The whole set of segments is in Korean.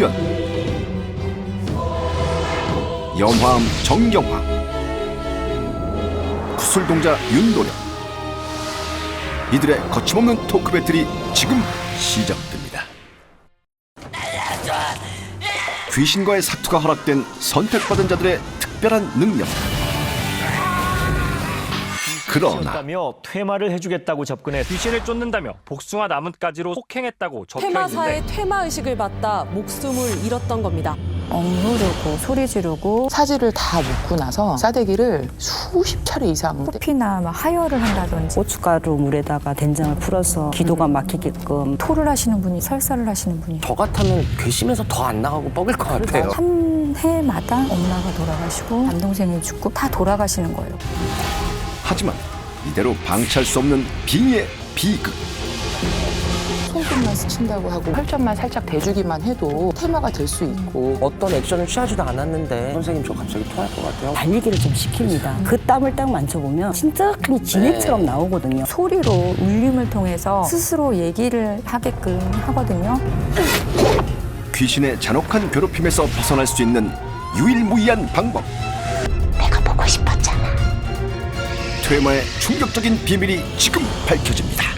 주연, 염화음 정경화, 구슬동자 윤도령. 이들의 거침없는 토크 배틀이 지금 시작됩니다. 귀신과의 사투가 허락된 선택받은 자들의 특별한 능력. 그러나 다며 퇴마를 해주겠다고 접근해 귀신을 쫓는다며 복숭아 나뭇가지로 폭행했다고 퇴마사의 적혀있는데 퇴마의식을 받다 목숨을 잃었던 겁니다. 억누르고 소리 지르고 사지를 다 묶고 나서 싸대기를 수십 차례 이상 코피나 막 하혈을 한다든지 고춧가루 물에다가 된장을 풀어서 기도가 막히게끔 토를 하시는 분이 설사를 하시는 분이 저 같으면 괘씸해서 더 안 나가고 뻐길 것 같아요. 한 해마다 엄마가 돌아가시고 남동생이 죽고 다 돌아가시는 거예요. 하지만 이대로 방치할 수 없는 빙의의 비극. 손끝만 스친다고 하고 혈전만 살짝 대주기만 해도 테마가 될 수 있고 어떤 액션을 취하지도 않았는데 선생님 저 갑자기 토할 것 같아요. 달리기를 좀 시킵니다. 그 땀을 딱 만져보면 진짜 그냥 진액처럼 나오거든요. 소리로 울림을 통해서 스스로 얘기를 하게끔 하거든요. 귀신의 잔혹한 괴롭힘에서 벗어날 수 있는 유일무이한 방법. 내가 보고 싶었잖아. 퇴마의 충격적인 비밀이 지금 밝혀집니다.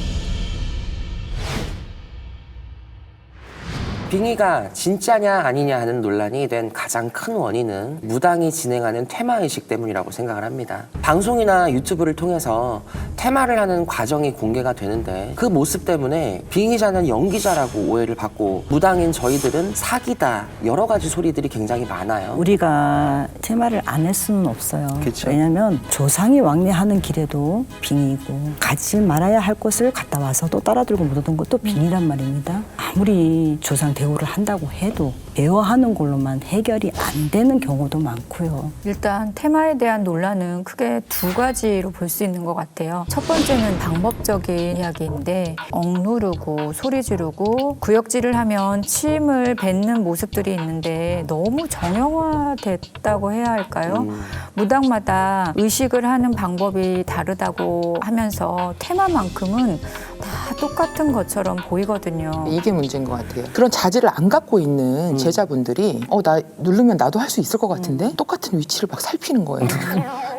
빙의가 진짜냐 아니냐 하는 논란이 된 가장 큰 원인은 무당이 진행하는 퇴마의식 때문이라고 생각을 합니다. 방송이나 유튜브를 통해서 퇴마를 하는 과정이 공개가 되는데 그 모습 때문에 빙의자는 연기자라고 오해를 받고 무당인 저희들은 사기다 여러 가지 소리들이 굉장히 많아요. 우리가 퇴마를 안 할 수는 없어요. 그쵸. 왜냐하면 조상이 왕래하는 길에도 빙의고 가지 말아야 할 곳을 갔다 와서 또 따라들고 묻어둔 것도 빙의란 말입니다. 아무리 조상 대우를 한다고 해도 배워하는 걸로만 해결이 안 되는 경우도 많고요. 일단 테마에 대한 논란은 크게 두 가지로 볼 수 있는 것 같아요. 첫 번째는 방법적인 이야기인데 억누르고 소리 지르고 구역질을 하면 침을 뱉는 모습들이 있는데 너무 정형화됐다고 해야 할까요? 무당마다 의식을 하는 방법이 다르다고 하면서 테마만큼은 다 똑같은 것처럼 보이거든요. 이게 문제인 것 같아요. 그런 자질을 안 갖고 있는 제자분들이 나 누르면 나도 할 수 있을 것 같은데 똑같은 위치를 막 살피는 거예요.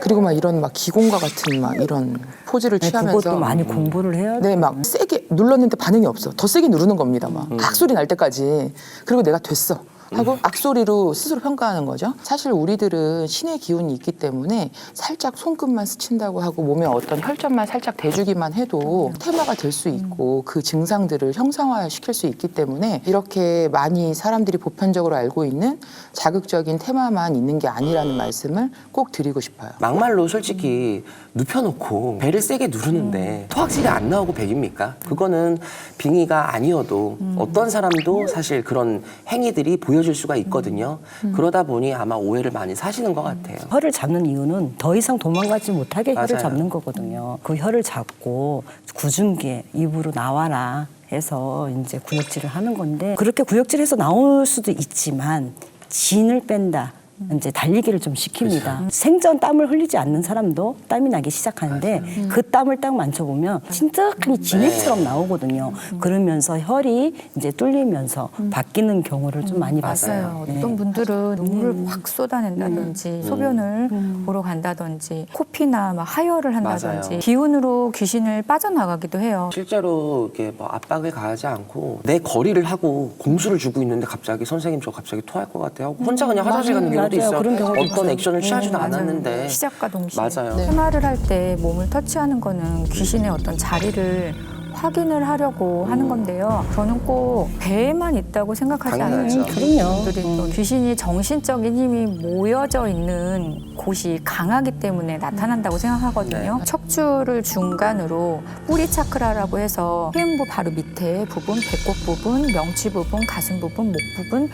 그리고 막 이런 막 기공과 같은 막 이런 포즈를 취하면서 그것도 많이 공부를 해야 돼요. 네, 막 세게 눌렀는데 반응이 없어. 더 세게 누르는 겁니다. 막 악소리 날 때까지. 그리고 내가 됐어. 하고 악소리로 스스로 평가하는 거죠. 사실 우리들은 신의 기운이 있기 때문에 살짝 손끝만 스친다고 하고 몸에 어떤 혈전만 살짝 대주기만 해도 테마가 될 수 있고 그 증상들을 형상화시킬 수 있기 때문에 이렇게 많이 사람들이 보편적으로 알고 있는 자극적인 테마만 있는 게 아니라는 말씀을 꼭 드리고 싶어요. 막말로 솔직히 눕혀놓고 배를 세게 누르는데 토악질이 안 나오고 배깁니까? 그거는 빙의가 아니어도 어떤 사람도 사실 그런 행위들이 보여질 수가 있거든요. 그러다 보니 아마 오해를 많이 사시는 것 같아요. 혀를 잡는 이유는 더 이상 도망가지 못하게 혀를 맞아요. 잡는 거거든요. 그 혀를 잡고 구중기에 입으로 나와라 해서 이제 구역질을 하는 건데 그렇게 구역질해서 나올 수도 있지만 진을 뺀다. 이제 달리기를 좀 시킵니다. 생전 땀을 흘리지 않는 사람도 땀이 나기 시작하는데 그 땀을 딱 만져보면 진짜 그냥 진액처럼 나오거든요. 그러면서 혈이 이제 뚫리면서 바뀌는 경우를 좀 많이 봤어요. 맞아요. 네. 어떤 분들은 눈물을 확 쏟아낸다든지 소변을 보러 간다든지 코피나 막 하혈을 한다든지 맞아요. 기운으로 귀신을 빠져나가기도 해요. 실제로 이렇게 뭐 압박을 가하지 않고 내 거리를 하고 공수를 주고 있는데 갑자기 선생님 저 갑자기 토할 것 같아요 하고 혼자 그냥 화장실 가는 경우도 맞아요. 있어요. 그런 경우도 어떤 있어요. 액션을 취하지도 않았는데 시작과 동시에 맞아요. 테마를 할 때 몸을 터치하는 거는 귀신의 어떤 자리를 확인을 하려고 하는 건데요. 저는 꼭 배에만 있다고 생각하지 않아요. 당연하죠. 그럼요. 분들이 또 귀신이 정신적인 힘이 모여져 있는 곳이 강하기 때문에 나타난다고 생각하거든요. 네. 척추를 중간으로 뿌리 차크라라고 해서 폐음부 바로 밑에 부분, 배꼽 부분, 명치 부분, 가슴 부분, 목 부분,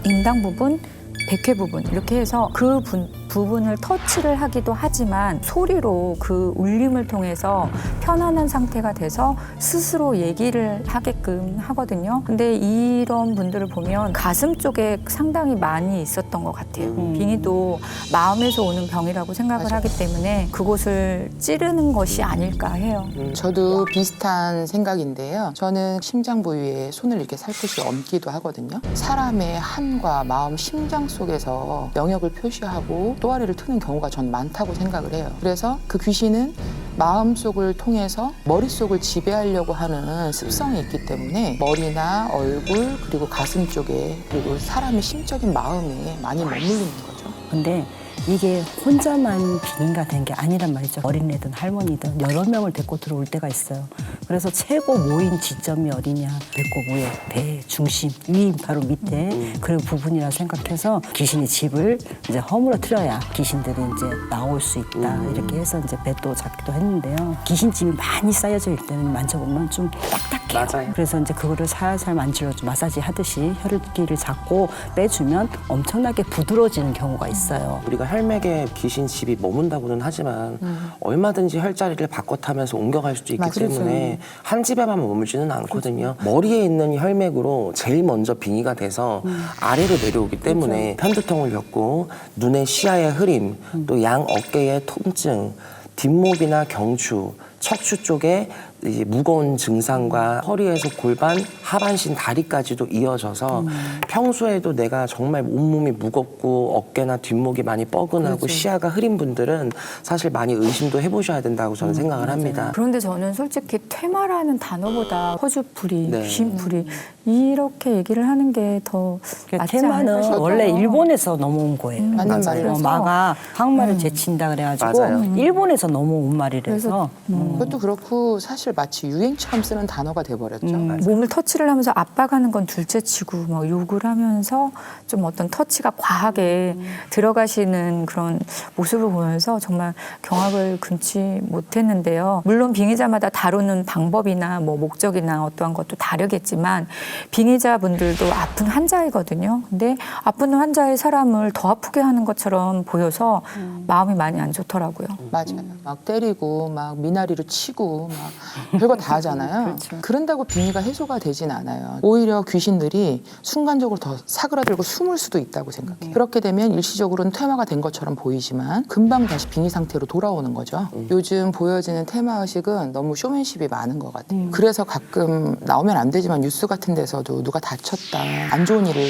인당 부분, 백회 부분 이렇게 해서 그 부분을 터치를 하기도 하지만 소리로 그 울림을 통해서 편안한 상태가 돼서 스스로 얘기를 하게끔 하거든요. 근데 이런 분들을 보면 가슴 쪽에 상당히 많이 있었던 것 같아요. 빙의도 마음에서 오는 병이라고 생각을 하기 때문에 그곳을 찌르는 것이 아닐까 해요. 저도 비슷한 생각인데요. 저는 심장 부위에 손을 이렇게 살포시 얹기도 하거든요. 사람의 한과 마음, 심장 속에서 영역을 표시하고 또아리를 트는 경우가 전 많다고 생각을 해요. 그래서 그 귀신은 마음속을 통해서 머릿속을 지배하려고 하는 습성이 있기 때문에 머리나 얼굴 그리고 가슴 쪽에 그리고 사람의 심적인 마음에 많이 머무르는 거죠. 근데 이게 혼자만 빙의가 된 게 아니란 말이죠. 어린애든 할머니든 여러 명을 데리고 들어올 때가 있어요. 그래서 최고 모인 지점이 어디냐. 배꼽 위에 배 중심, 위 바로 밑에 그런 부분이라 생각해서 귀신이 집을 이제 허물어뜨려야 귀신들이 이제 나올 수 있다. 이렇게 해서 이제 배도 잡기도 했는데요. 귀신집이 많이 쌓여져 있을 때는 만져보면 좀 딱딱해요. 맞아요. 그래서 이제 그거를 살살 만질러줘 마사지 하듯이 혈기를 잡고 빼주면 엄청나게 부드러워지는 경우가 있어요. 우리가 혈맥에 귀신 집이 머문다고는 하지만 얼마든지 혈자리를 바꿔 타면서 옮겨갈 수도 있기 때문에 한 집에만 머물지는 않거든요. 머리에 있는 혈맥으로 제일 먼저 빙의가 돼서 아래로 내려오기 때문에 편두통을 겪고 눈의 시야의 흐림, 또 양 어깨의 통증, 뒷목이나 경추, 척추 쪽에 이제 무거운 증상과 허리에서 골반, 하반신, 다리까지도 이어져서 평소에도 내가 정말 온몸이 무겁고 어깨나 뒷목이 많이 뻐근하고 시야가 흐린 분들은 사실 많이 의심도 해보셔야 된다고 저는 생각을 합니다. 그런데 저는 솔직히 퇴마라는 단어보다 허주풀이, 네. 귀신풀이 이렇게 얘기를 하는 게 더 맞지 않을까 테마는 싶어요. 원래 일본에서 넘어온 거예요. 맞는 말이에요. 마가 한국말을 제친다 그래가지고 맞아요. 일본에서 넘어온 말이라서 그것도 그렇고 사실 마치 유행처럼 쓰는 단어가 돼버렸죠. 몸을 터치를 하면서 압박하는 건 둘째치고 막 욕을 하면서 좀 어떤 터치가 과하게 들어가시는 그런 모습을 보면서 정말 경악을 금치 못했는데요. 물론 빙의자마다 다루는 방법이나 뭐 목적이나 어떠한 것도 다르겠지만 빙의자분들도 아픈 환자이거든요. 근데 아픈 환자의 사람을 더 아프게 하는 것처럼 보여서 마음이 많이 안 좋더라고요. 맞아요. 막 때리고 막 미나리로 치고 막 별거 다 하잖아요. 그런다고 빙의가 해소가 되진 않아요. 오히려 귀신들이 순간적으로 더 사그라들고 숨을 수도 있다고 생각해요. 그렇게 되면 일시적으로는 퇴마가 된 것처럼 보이지만 금방 다시 빙의 상태로 돌아오는 거죠. 요즘 보여지는 퇴마 의식은 너무 쇼맨십이 많은 것 같아요. 그래서 가끔 나오면 안 되지만 뉴스 같은 데서도 누가 다쳤다, 안 좋은 일을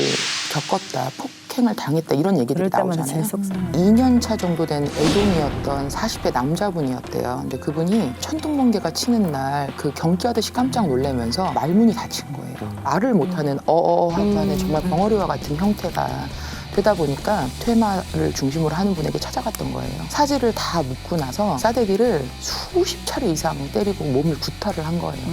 겪었다, 폭행을 당했다 이런 얘기들이 그럴 때마다 나오잖아요. 제일 속상해요. 2년 차 정도 된 애동이었던 40대 남자분이었대요. 근데 그분이 천둥번개가 치는 날 그 경기하듯이 깜짝 놀라면서 말문이 닫힌 거예요. 말을 못하는 하고 하는 정말 벙어리와 같은 형태가 되다 보니까 퇴마를 중심으로 하는 분에게 찾아갔던 거예요. 사지를 다 묶고 나서 싸대기를 수십 차례 이상 때리고 몸을 구타를 한 거예요.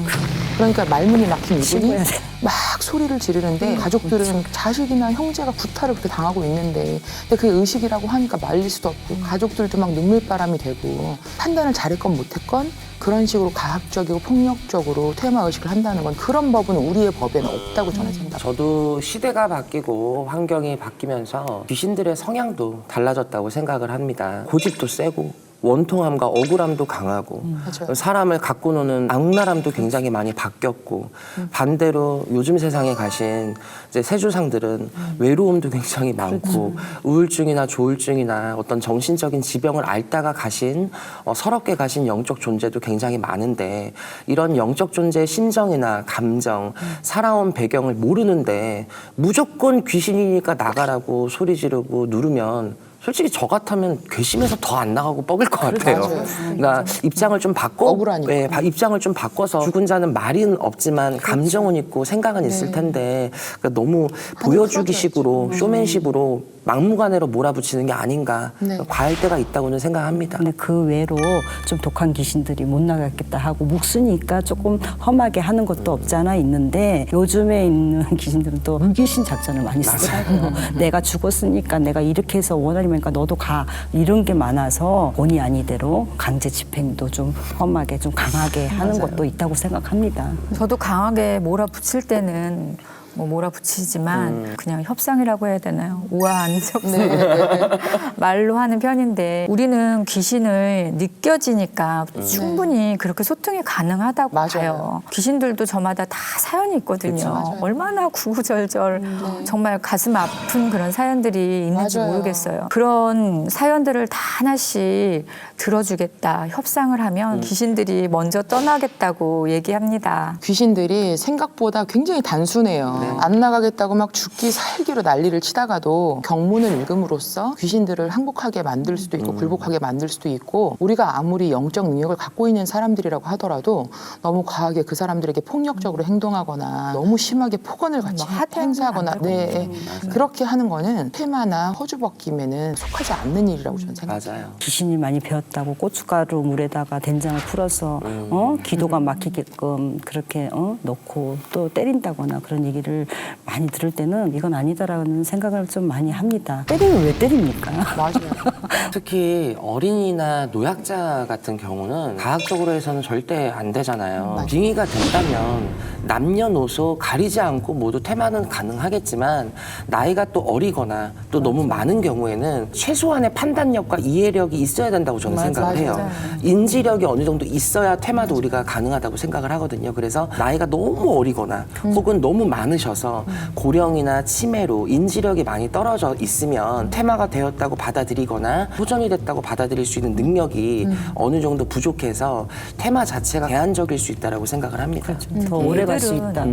그러니까 말문이 막힌 이분이 신고해야 돼. 막 소리를 지르는데 가족들은 자식이나 형제가 구타를 그렇게 당하고 있는데 근데 그게 의식이라고 하니까 말릴 수도 없고 가족들도 막 눈물바람이 되고 판단을 잘했건 못했건 그런 식으로 가학적이고 폭력적으로 퇴마 의식을 한다는 건 그런 법은 우리의 법에는 없다고 저는 생각해요. 저도 시대가 바뀌고 환경이 바뀌면서 귀신들의 성향도 달라졌다고 생각을 합니다. 고집도 세고 원통함과 억울함도 강하고 맞아요. 사람을 갖고 노는 악랄함도 굉장히 많이 바뀌었고 반대로 요즘 세상에 가신 이제 세조상들은 외로움도 굉장히 많고 우울증이나 조울증이나 어떤 정신적인 지병을 앓다가 가신 서럽게 가신 영적 존재도 굉장히 많은데 이런 영적 존재의 심정이나 감정, 살아온 배경을 모르는데 무조건 귀신이니까 나가라고 소리 지르고 누르면 솔직히 저 같으면 괘씸해서 더 안 나가고 뻐길 것 같아요. 맞아요. 그러니까 입장을 좀 바꿔, 억울하니까. 네, 입장을 좀 바꿔서 죽은 자는 말은 없지만 감정은 있고 생각은 있을 텐데 그러니까 너무 보여주기식으로 쇼맨십으로 막무가내로 몰아붙이는 게 아닌가 네. 과할 때가 있다고는 생각합니다. 근데 그 외로 좀 독한 귀신들이 못 나가겠다 하고 묵으니까 조금 험하게 하는 것도 없지 않아 있는데 요즘에 있는 귀신들은 또 물귀신 작전을 많이 쓰더라고요. 내가 죽었으니까 내가 이렇게 해서 원하니까 너도 가 이런 게 많아서 본의 아니대로 강제 집행도 좀 험하게 좀 강하게 하는 것도 있다고 생각합니다. 저도 강하게 몰아붙일 때는 뭐 몰아붙이지만 그냥 협상이라고 해야 되나요? 우아한 협상. 네. 말로 하는 편인데 우리는 귀신을 느껴지니까 충분히 그렇게 소통이 가능하다고 맞아요. 봐요. 귀신들도 저마다 다 사연이 있거든요. 그쵸, 맞아요. 얼마나 구구절절 정말 가슴 아픈 그런 사연들이 있는지 맞아요. 모르겠어요. 그런 사연들을 다 하나씩 들어주겠다, 협상을 하면 귀신들이 먼저 떠나겠다고 얘기합니다. 귀신들이 생각보다 굉장히 단순해요. 안 나가겠다고 막 죽기 살기로 난리를 치다가도 경문을 읽음으로써 귀신들을 항복하게 만들 수도 있고 굴복하게 만들 수도 있고 우리가 아무리 영적 능력을 갖고 있는 사람들이라고 하더라도 너무 과하게 그 사람들에게 폭력적으로 행동하거나 너무 심하게 폭언을 같이 행사하거나 그렇게 하는 거는 퇴마나 허주벗김에는 속하지 않는 일이라고 저는 생각해요. 맞아요. 귀신이 많이 배웠다고 고춧가루 물에다가 된장을 풀어서 기도가 막히게끔 그렇게 넣고 또 때린다거나 그런 얘기를 많이 들을 때는 이건 아니다라는 생각을 좀 많이 합니다. 때리면 왜 때립니까? 맞아요. 특히 어린이나 노약자 같은 경우는 과학적으로 해서는 절대 안 되잖아요. 빙의가 된다면 남녀노소 가리지 않고 모두 퇴마는 가능하겠지만 나이가 또 어리거나 또 너무 많은 경우에는 최소한의 판단력과 이해력이 있어야 된다고 저는 생각을 해요. 인지력이 어느 정도 있어야 퇴마도 우리가 가능하다고 생각을 하거든요. 그래서 나이가 너무 어리거나 혹은 너무 많으셔서 고령이나 치매로 인지력이 많이 떨어져 있으면 퇴마가 되었다고 받아들이거나 호전이 됐다고 받아들일 수 있는 능력이 어느 정도 부족해서 퇴마 자체가 제한적일 수 있다고 생각을 합니다. 더 오래 갈 수 얘들은 있다.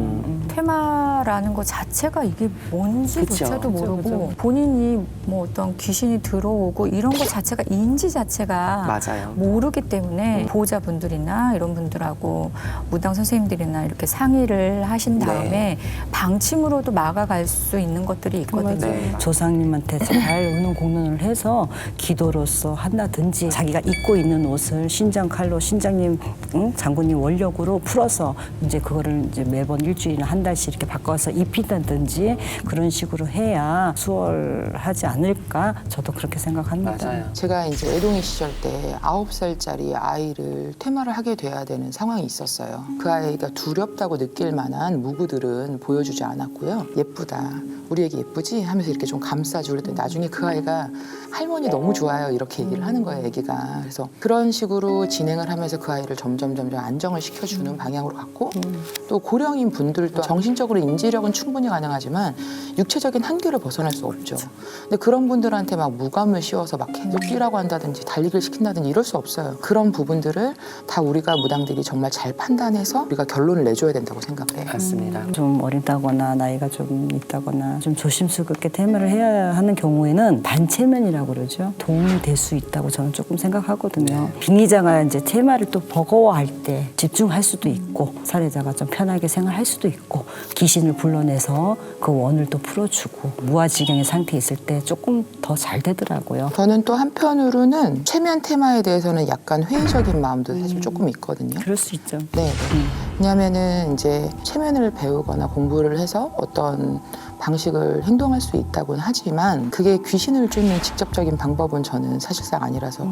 퇴마라는 것 자체가 이게 뭔지조차도 모르고 본인이 뭐 어떤 귀신이 들어오고 이런 것 자체가 인지 자체가 맞아요. 모르기 때문에 보호자분들이나 이런 분들하고 무당 선생님들이나 이렇게 상의를 하신 다음에 방침으로도 막아갈 수 있는 것들이 있거든요. 네. 조상님한테 잘 의논 공론을 해서 기도로서 한다든지 자기가 입고 있는 옷을 신장 칼로 신장님, 장군님 원력으로 풀어서 이제 그거를 이제 매번 일주일이나 한 달씩 이렇게 바꿔서 입힌다든지 그런 식으로 해야 수월하지 않을까 저도 그렇게 생각합니다. 맞아요. 제가 이제 애동이 시절 때 9살짜리 아이를 퇴마를 하게 돼야 되는 상황이 있었어요. 그 아이가 두렵다고 느낄 만한 무구들은 보여주지 않았고요. 예쁘다. 우리 애기 예쁘지? 하면서 이렇게 좀 감싸주고 그랬더니 나중에 그 아이가 할머니 너무 좋아요. 이렇게 얘기를 하는 거예요, 애기가. 그래서 그런 식으로 진행을 하면서 그 아이를 점점 안정을 시켜주는 방향으로 갔고 또 고령인 분들도 정신적으로 인지력은 충분히 가능하지만 육체적인 한계를 벗어날 수 없죠. 근데 그런 분들한테 막 무감을 씌워서 막 계속 뛰라고 한다든지 달리기를 시킨다든지 이럴 수 없어요. 그런 부분들을 다 우리가 무당들이 정말 잘 판단해서 우리가 결론을 내줘야 된다고 생각해요. 맞습니다. 좀 어리다거나 나이가 좀 있다거나 좀 조심스럽게 퇴마를 해야 하는 경우에는 반체면이라고 그러죠. 도움이 될 수 있다고 저는 조금 생각하거든요. 빙의자가 이제 퇴마를 또 버거워할 때 집중할 수도 있고 살해자가 좀 편하게 생활할 수도 있고 귀신을 불러내서 그 원을 또 풀어주고 무아지경의 상태에 있을 때 조금 더 잘 되더라고요. 저는 또 한편으로는 최면 테마에 대해서는 약간 회의적인 마음도 사실 조금 있거든요. 그럴 수 있죠. 네. 왜냐하면은 이제 최면을 배우거나 공부를 해서 어떤 방식을 행동할 수 있다고는 하지만 그게 귀신을 쫓는 직접적인 방법은 저는 사실상 아니라서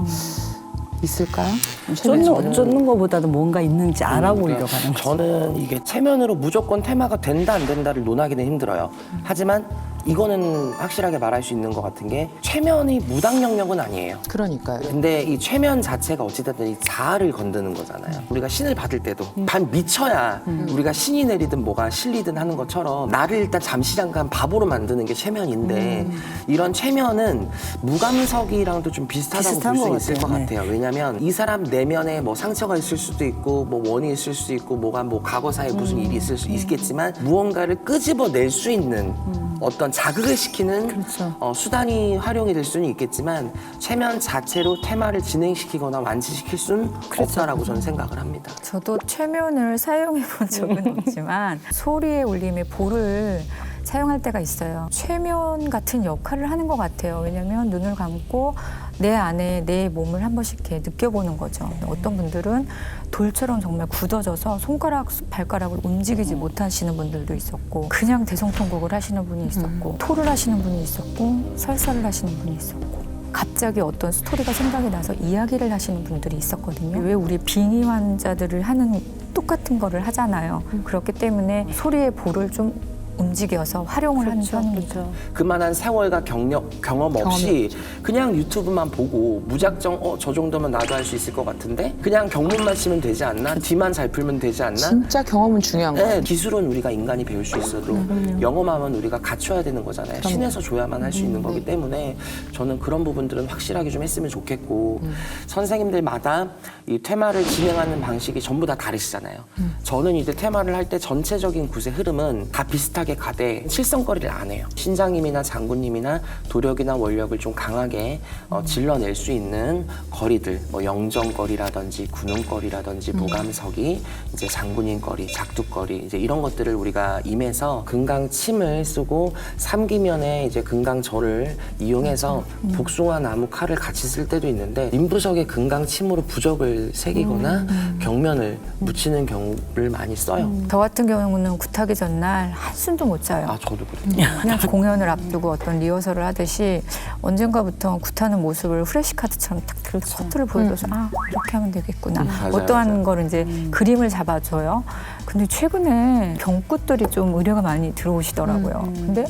있을까요? 쫓는 것보다도 뭔가 있는지 알아보려고 하는 거죠. 저는 이게 체면으로 무조건 테마가 된다 안 된다를 논하기는 힘들어요. 하지만 이거는 확실하게 말할 수 있는 것 같은 게 최면이 무당 영역은 아니에요. 그러니까요. 근데 이 최면 자체가 어찌됐든 이 자아를 건드는 거잖아요. 우리가 신을 받을 때도 반 미쳐야 우리가 신이 내리든 뭐가 실리든 하는 것처럼 나를 일단 잠시 잠깐 바보로 만드는 게 최면인데 이런 최면은 무감석이랑도 좀 비슷하다고 비슷한 볼 수 것 있을 것 같아요. 같아요. 왜냐하면 이 사람 내면에 뭐 상처가 있을 수도 있고 뭐 원이 있을 수도 있고 뭐가 뭐 과거사에 무슨 일이 있을 수 있겠지만 무언가를 끄집어낼 수 있는 어떤 자극을 시키는 그렇죠. 수단이 활용이 될 수는 있겠지만 최면 자체로 테마를 진행시키거나 완치시킬 수는 없다라고 저는 생각을 합니다. 저도 최면을 사용해 본 적은 없지만 소리의 울림의 볼을 사용할 때가 있어요. 최면 같은 역할을 하는 것 같아요. 왜냐하면 눈을 감고 내 안에 내 몸을 한 번씩 이렇게 느껴보는 거죠. 어떤 분들은 돌처럼 정말 굳어져서 손가락, 발가락을 움직이지 못하시는 분들도 있었고 그냥 대성통곡을 하시는 분이 있었고 토를 하시는 분이 있었고 설사를 하시는 분이 있었고 갑자기 어떤 스토리가 생각이 나서 이야기를 하시는 분들이 있었거든요. 왜 우리 빙의 환자들을 하는 똑같은 거를 하잖아요. 그렇기 때문에 소리의 볼을 좀 움직여서 활용을 하는 편입니다. 그렇죠. 그만한 세월과 경험 없이 그냥 유튜브만 보고 무작정 저 정도면 나도 할 수 있을 것 같은데 그냥 경문만 치면 되지 않나? 뒤만 잘 풀면 되지 않나? 진짜 경험은 중요한 거예요. 네, 기술은 우리가 인간이 배울 수 있어도 영험함은 우리가 갖춰야 되는 거잖아요. 신에서 줘야만 할 수 있는 거기 때문에 저는 그런 부분들은 확실하게 좀 했으면 좋겠고 선생님들마다 이 퇴마를 진행하는 방식이 전부 다 다르시잖아요. 저는 이제 퇴마를 할 때 전체적인 굿의 흐름은 다 비슷하게 가되 실성거리를 안 해요. 신장님이나 장군님이나 도력이나 원력을 좀 강하게 질러낼 수 있는 거리들, 뭐 영정거리라든지 군웅거리라든지 모감석이 이제 장군인거리, 작두거리 이제 이런 것들을 우리가 임해서 금강침을 쓰고 삼기면에 이제 금강절을 이용해서 복숭아 나무 칼을 같이 쓸 때도 있는데 인부석에 금강침으로 부적을 새기거나 경면을 묻히는 경우를 많이 써요. 저 같은 경우는 굿하기 전날 한숨도 못 자요. 아 저도 그래요. 그냥 공연을 앞두고 어떤 리허설을 하듯이 언젠가부터 굿하는 모습을 후레시카드처럼 딱 커트를 보여줘서 이렇게 하면 되겠구나. 맞아요, 어떠한 맞아요. 거를 이제 그림을 잡아줘요. 근데 최근에 경굿들이 좀 의뢰가 많이 들어오시더라고요. 근데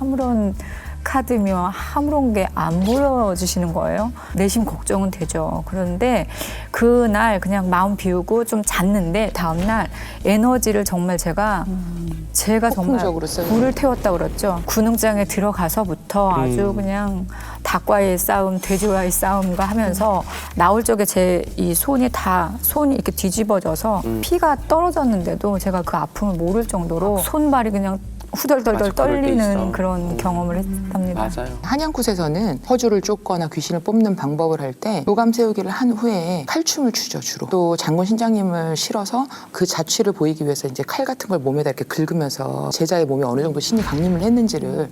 아무런 카드며 아무런 게 안 보여주시는 거예요. 내심 걱정은 되죠. 그런데 그날 그냥 마음 비우고 좀 잤는데 다음날 에너지를 정말 제가 정말 폭풍적으로 써요. 불을 태웠다고 그랬죠. 군웅장에 들어가서부터 아주 그냥 닭과의 싸움, 돼지와의 싸움과 하면서 나올 적에 제 이 손이 이렇게 뒤집어져서 피가 떨어졌는데도 제가 그 아픔을 모를 정도로 손발이 그냥 후덜덜덜 맞아, 그럴 때 있어. 떨리는 그런 경험을 했답니다. 맞아요. 한양굿에서는 허주를 쫓거나 귀신을 뽑는 방법을 할 때 요감 세우기를 한 후에 칼춤을 추죠 주로. 또 장군 신장님을 실어서 그 자취를 보이기 위해서 이제 칼 같은 걸 몸에다 이렇게 긁으면서 제자의 몸에 어느 정도 신이 강림을 했는지를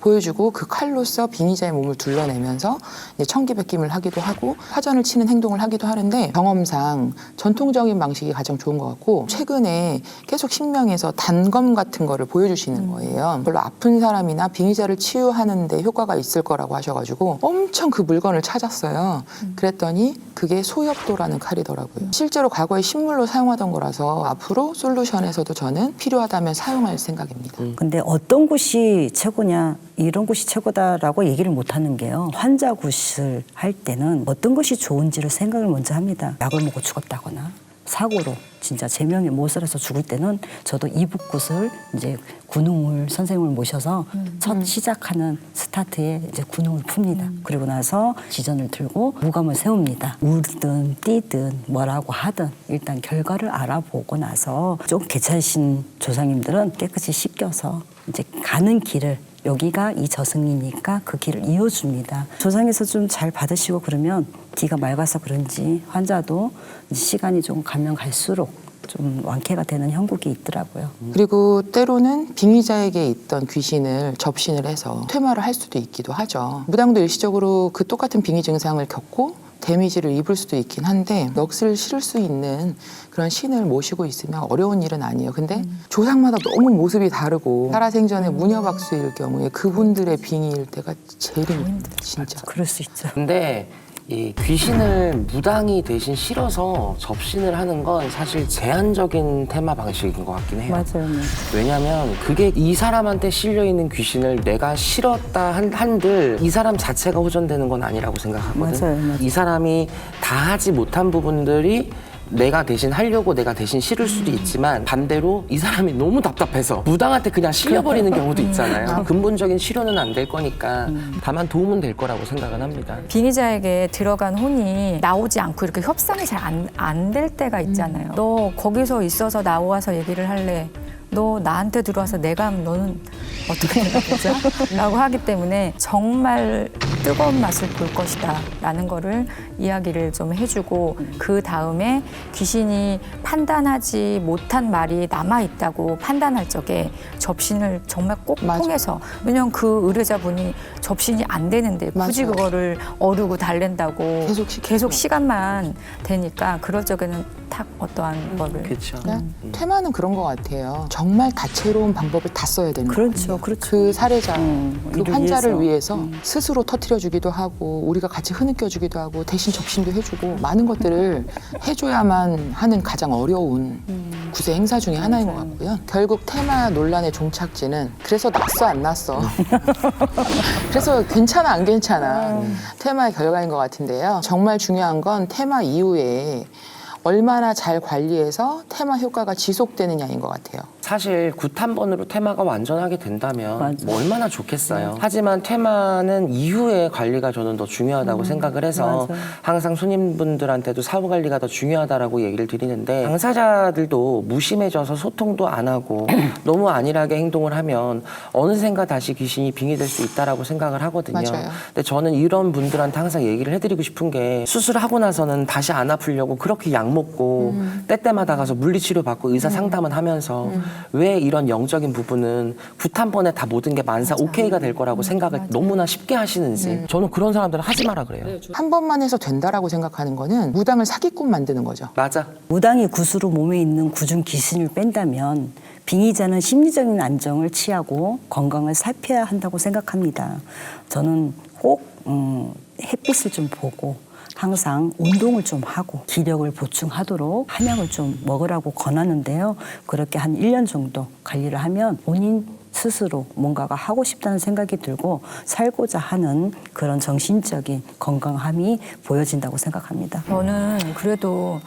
보여주고 그 칼로서 빙의자의 몸을 둘러내면서 이제 청기백김을 하기도 하고 화전을 치는 행동을 하기도 하는데 경험상 전통적인 방식이 가장 좋은 것 같고 최근에 계속 신명에서 단검 같은 거를 보여주시는 거예요. 별로 아픈 사람이나 빙의자를 치유하는 데 효과가 있을 거라고 하셔가지고 엄청 그 물건을 찾았어요. 그랬더니 그게 소엽도라는 칼이더라고요. 실제로 과거에 식물로 사용하던 거라서 앞으로 솔루션에서도 저는 필요하다면 사용할 생각입니다. 근데 어떤 굿이 최고냐 이런 굿이 최고다라고 얘기를 못하는 게요. 환자 굿을 할 때는 어떤 것이 좋은지를 생각을 먼저 합니다. 약을 먹고 죽었다거나 사고로 진짜 제명에 못살아서 죽을 때는 저도 이북굿을 이제 군웅을 선생님을 모셔서 첫 시작하는 스타트에 이제 군웅을 풉니다. 그리고 나서 지전을 들고 무감을 세웁니다. 울든 뛰든 뭐라고 하든 일단 결과를 알아보고 나서 좀 괜찮으신 조상님들은 깨끗이 씻겨서 이제 가는 길을 여기가 이 저승이니까 그 길을 이어줍니다. 조상에서 좀 잘 받으시고 그러면 기가 맑아서 그런지 환자도 시간이 좀 가면 갈수록 좀 완쾌가 되는 형국이 있더라고요. 그리고 때로는 빙의자에게 있던 귀신을 접신을 해서 퇴마를 할 수도 있기도 하죠. 무당도 일시적으로 그 똑같은 빙의 증상을 겪고 데미지를 입을 수도 있긴 한데 넋을 실을 수 있는 그런 신을 모시고 있으면 어려운 일은 아니에요. 근데 조상마다 너무 모습이 다르고 살아생전에 무녀박수일 경우에 그분들의 빙의일 때가 제일 힘들어요. 진짜. 그럴 수 있죠. 근데 이 귀신을 무당이 대신 실어서 접신을 하는 건 사실 제한적인 테마 방식인 것 같긴 해요. 맞아요. 왜냐하면 그게 이 사람한테 실려있는 귀신을 내가 실었다 한들 이 사람 자체가 호전되는 건 아니라고 생각하거든. 맞아요. 이 사람이 다 하지 못한 부분들이 내가 대신 하려고 내가 대신 실을 수도 있지만 반대로 이 사람이 너무 답답해서 무당한테 그냥 실려버리는 경우도 있잖아요. 근본적인 치료는 안 될 거니까 다만 도움은 될 거라고 생각은 합니다. 빙의자에게 들어간 혼이 나오지 않고 이렇게 협상이 잘 안 될 때가 있잖아요. 너 거기서 있어서 나와서 얘기를 할래? 너 나한테 들어와서 내가 하면 너는 어떻게 생각하자? 라고 하기 때문에 정말 뜨거운 맛을 볼 것이다 라는 거를 이야기를 좀 해주고 그 다음에 귀신이 판단하지 못한 말이 남아있다고 판단할 적에 접신을 정말 꼭 맞아. 통해서 왜냐면 그 의뢰자분이 접신이 안 되는데 굳이 맞아. 그거를 어르고 달랜다고 계속 시키고. 계속 시간만 되니까 그럴 적에는 탁 어떠한 거를. 그렇죠. 그러니까 퇴마는 그런 것 같아요. 정말 다채로운 방법을 다 써야 되는 그렇죠, 거예요. 그렇죠. 그 사례자, 그 이를 환자를 위해서. 위해서 스스로 터트려주기도 하고 우리가 같이 흐느껴주기도 하고 대신 접신도 해주고 많은 것들을 해줘야만 하는 가장 어려운 구제 행사 중에 하나인 것 같고요. 결국 테마 논란의 종착지는 그래서 났어 안 났어 그래서 괜찮아 안 괜찮아 테마의 결과인 것 같은데요. 정말 중요한 건 테마 이후에 얼마나 잘 관리해서 테마 효과가 지속되느냐인 것 같아요. 사실 굿한번으로 테마가 완전하게 된다면 맞아. 뭐 얼마나 좋겠어요. 하지만 테마는 이후의 관리가 저는 더 중요하다고 생각을 해서 맞아요. 항상 손님분들한테도 사후 관리가 더 중요하다라고 얘기를 드리는데 당사자들도 무심해져서 소통도 안 하고 너무 안일하게 행동을 하면 어느샌가 다시 귀신이 빙의될 수 있다라고 생각을 하거든요. 맞아요. 근데 저는 이런 분들한테 항상 얘기를 해드리고 싶은 게 수술하고 나서는 다시 안 아프려고 그렇게 약 먹고 때때마다 가서 물리치료 받고 의사 상담은 하면서 왜 이런 영적인 부분은 굿한번에 다 모든 게 만사 오케이가 될 거라고 생각을 너무나 쉽게 하시는지 저는 그런 사람들은 하지 마라 그래요. 한 번만 해서 된다라고 생각하는 거는 무당을 사기꾼 만드는 거죠. 맞아. 무당이 굿으로 몸에 있는 구중 귀신을 뺀다면 빙의자는 심리적인 안정을 취하고 건강을 살펴야 한다고 생각합니다. 저는 꼭 햇빛을 좀 보고 항상 운동을 좀 하고 기력을 보충하도록 한약을 좀 먹으라고 권하는데요. 그렇게 한 1년 정도 관리를 하면 본인 스스로 뭔가가 하고 싶다는 생각이 들고 살고자 하는 그런 정신적인 건강함이 보여진다고 생각합니다. 저는 그래도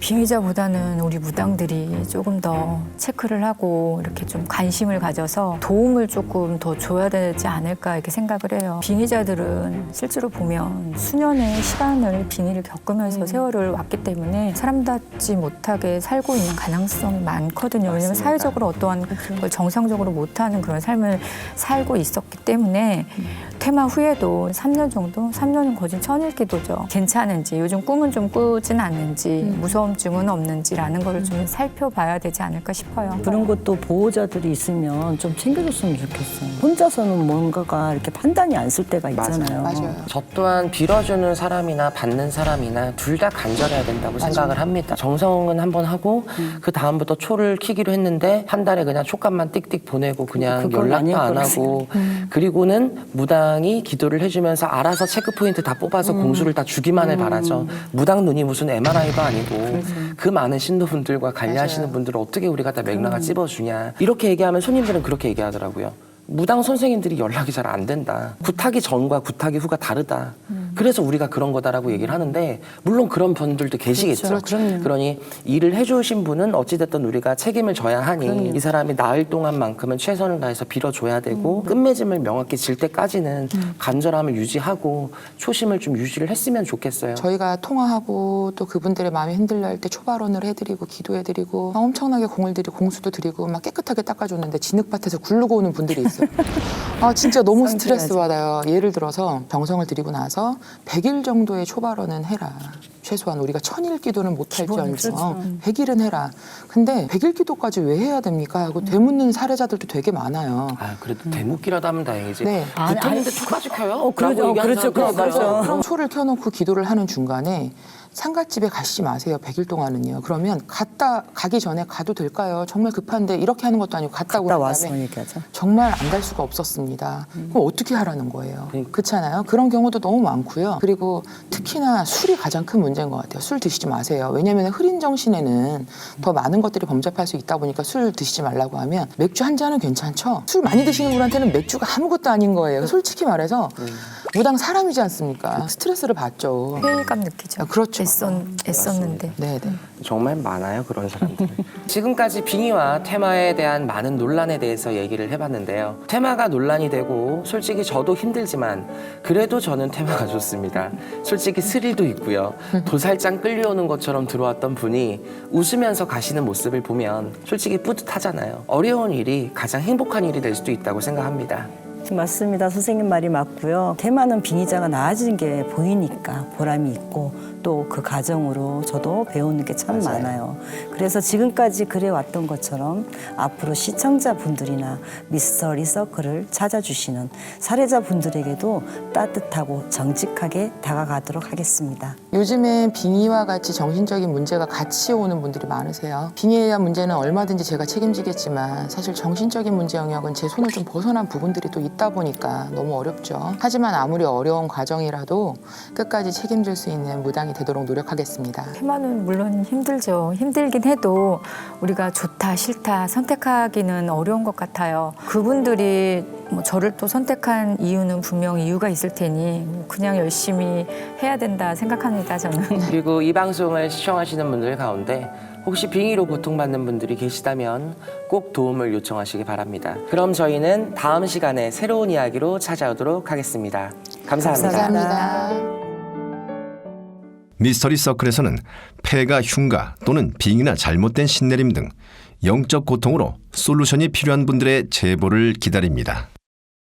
빙의자보다는 우리 무당들이 조금 더 체크를 하고 이렇게 좀 관심을 가져서 도움을 조금 더 줘야 되지 않을까 이렇게 생각을 해요. 빙의자들은 실제로 보면 수년의 시간을 빙의를 겪으면서 세월을 왔기 때문에 사람답지 못하게 살고 있는 가능성이 많거든요. 왜냐하면 맞습니다. 사회적으로 어떠한 걸 정상적으로 못하는 그런 삶을 살고 있었기 때문에 테마 후에도 3년 정도? 3년은 거진 천일기도죠. 괜찮은지, 요즘 꿈은 좀 꾸진 않는지, 무서움증은 없는지라는 거를 좀 살펴봐야 되지 않을까 싶어요. 그런 것도 보호자들이 있으면 좀 챙겨줬으면 좋겠어요. 혼자서는 뭔가가 이렇게 판단이 안 쓸 때가 있잖아요. 맞아요. 저 또한 빌어주는 사람이나 받는 사람이나 둘 다 간절해야 된다고 생각을 합니다. 정성은 한번 하고 그 다음부터 초를 키기로 했는데 한 달에 그냥 촉감만 띡띡 보내고 그냥 그건 아닐 연락도 안 거라 하고 그리고는 무당이 기도를 해주면서 알아서 체크 포인트 다 뽑아서 공수를 다 주기만을 바라죠. 무당 눈이 무슨 MRI도 아니고 그 많은 신도분들과 관리하시는 맞아요. 분들을 어떻게 우리가 다 맥락을 찝어주냐 이렇게 얘기하면 손님들은 그렇게 얘기하더라고요. 무당 선생님들이 연락이 잘 안 된다. 굿하기 전과 굿하기 후가 다르다. 그래서 우리가 그런 거다라고 얘기를 하는데 물론 그런 분들도 계시겠죠. 그러니 일을 해주신 분은 어찌됐든 우리가 책임을 져야 하니 이 사람이 나을 동안만큼은 최선을 다해서 빌어줘야 되고 끝맺음을 명확히 질 때까지는 간절함을 유지하고 초심을 좀 유지를 했으면 좋겠어요. 저희가 통화하고 또 그분들의 마음이 흔들릴 때 초발언을 해드리고 기도해드리고 엄청나게 공을 들이고 공수도 드리고 막 깨끗하게 닦아줬는데 진흙밭에서 굴르고 오는 분들이 있어요. 아 진짜 너무 스트레스 받아요. 예를 들어서 정성을 들이고 나서 100일 정도의 초발언은 해라. 최소한 우리가 1000일 기도는 못할지언정 100일은 해라. 근데 100일 기도까지 왜 해야 됩니까? 하고 되묻는 사례자들도 되게 많아요. 아 그래도 대묻기라도 하면 다행이지. 네. 붙었는데 초까지 켜요? 그러죠. 그렇죠. 맞아요. 그럼 초를 켜놓고 기도를 하는 중간에 상갓집에 가시지 마세요. 100일 동안은요. 그러면 가기 전에 가도 될까요? 정말 급한데 이렇게 하는 것도 아니고 갔다 갔다 온 와서 다음에 얘기하죠. 정말 안 갈 수가 없었습니다. 그럼 어떻게 하라는 거예요? 그렇잖아요. 그런 경우도 너무 많고요. 그리고 특히나 술이 가장 큰 문제인 것 같아요. 술 드시지 마세요. 왜냐하면 흐린 정신에는 더 많은 것들이 범접할 수 있다 보니까 술 드시지 말라고 하면 맥주 한 잔은 괜찮죠? 술 많이 드시는 분한테는 맥주가 아무것도 아닌 거예요. 솔직히 말해서 무당 사람이지 않습니까? 스트레스를 받죠. 회의감 느끼죠. 아, 그렇죠. 애썼는데. 네네. 정말 많아요 그런 사람들. 지금까지 빙의와 테마에 대한 많은 논란에 대해서 얘기를 해봤는데요. 테마가 논란이 되고 솔직히 저도 힘들지만 그래도 저는 테마가 좋습니다. 솔직히 스릴도 있고요. 도살장 끌려오는 것처럼 들어왔던 분이 웃으면서 가시는 모습을 보면 솔직히 뿌듯하잖아요. 어려운 일이 가장 행복한 일이 될 수도 있다고 생각합니다. 맞습니다. 선생님 말이 맞고요. 테마는 빙의자가 나아지는 게 보이니까 보람이 있고 또 그 과정으로 저도 배우는 게 참 맞아요. 많아요. 그래서 지금까지 그래왔던 것처럼 앞으로 시청자분들이나 미스터리 서클을 찾아주시는 사례자분들에게도 따뜻하고 정직하게 다가가도록 하겠습니다. 요즘엔 빙의와 같이 정신적인 문제가 같이 오는 분들이 많으세요. 빙의에 대한 문제는 얼마든지 제가 책임지겠지만 사실 정신적인 문제 영역은 제 손을 좀 벗어난 부분들이 또 있다 보니까 너무 어렵죠. 하지만 아무리 어려운 과정이라도 끝까지 책임질 수 있는 무당이 되도록 노력하겠습니다. 테마는 물론 힘들죠. 힘들긴 해도 우리가 좋다 싫다 선택하기는 어려운 것 같아요. 그분들이 뭐 저를 또 선택한 이유는 분명 이유가 있을 테니 그냥 열심히 해야 된다 생각합니다, 저는. 그리고 이 방송을 시청하시는 분들 가운데 혹시 빙의로 고통받는 분들이 계시다면 꼭 도움을 요청하시기 바랍니다. 그럼 저희는 다음 시간에 새로운 이야기로 찾아오도록 하겠습니다. 감사합니다. 감사합니다. 미스터리 서클에서는 폐가 흉가 또는 빙이나 잘못된 신내림 등 영적 고통으로 솔루션이 필요한 분들의 제보를 기다립니다.